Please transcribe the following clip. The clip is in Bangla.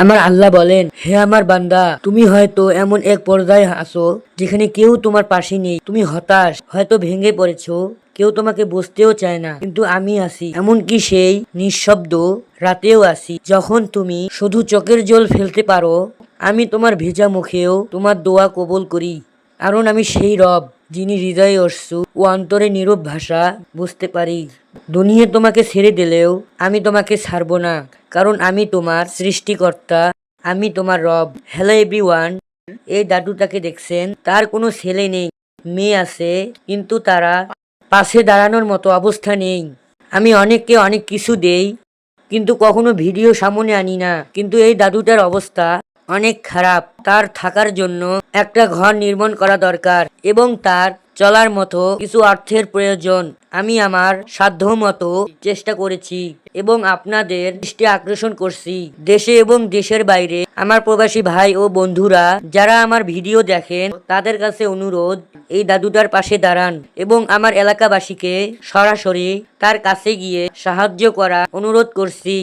আমার আল্লাহ বলেন, হে আমার বান্দা, তুমি হয়তো এমন এক পর্যায়ে আছো যেখানে কেউ তোমার পাশে নেই। তুমি হতাশ, হয়তো ভেঙে পড়েছো, কেউ তোমাকে বুঝতেও চায় না, কিন্তু আমি আছি। এমনকি সেই নিঃশব্দ রাতেও আছি, যখন তুমি শুধু চোখের জল ফেলতে পারো। আমি তোমার ভেজা মুখেও তোমার দোয়া কবুল করি, কারণ আমি সেই রব যিনি হৃদয়ে অশ্রু ও অন্তরে নীরব ভাষা বুঝতে পারি। দুনিয়া তোমাকে ছেড়ে দিলেও আমি তোমাকে ছাড়বো না, কারণ আমি তোমার সৃষ্টিকর্তা, আমি তোমার রব। হ্যালো এভরিওয়ান, এই দাদুটাকে দেখছেন? তার কোনো ছেলে নেই, মেয়ে আছে, কিন্তু তারা পাশে দাঁড়ানোর মতো অবস্থা নেই। আমি অনেককে অনেক কিছু দেই, কিন্তু কখনো ভিডিও সামনে আনি না। কিন্তু এই দাদুটার অবস্থা অনেক খারাপ। তার থাকার জন্য একটা ঘর নির্মাণ করা দরকার এবং তার চলার মতো কিছু অর্থের প্রয়োজন। আমি আমার সাধ্য মতো চেষ্টা করেছি এবং আপনাদের দৃষ্টি আকর্ষণ করছি। দেশে এবং দেশের বাইরে আমার প্রবাসী ভাই ও বন্ধুরা যারা আমার ভিডিও দেখেন, তাদের কাছে অনুরোধ, এই দাদুটার পাশে দাঁড়ান এবং আমার এলাকাবাসীকে সরাসরি তার কাছে গিয়ে সাহায্য করা অনুরোধ করছি।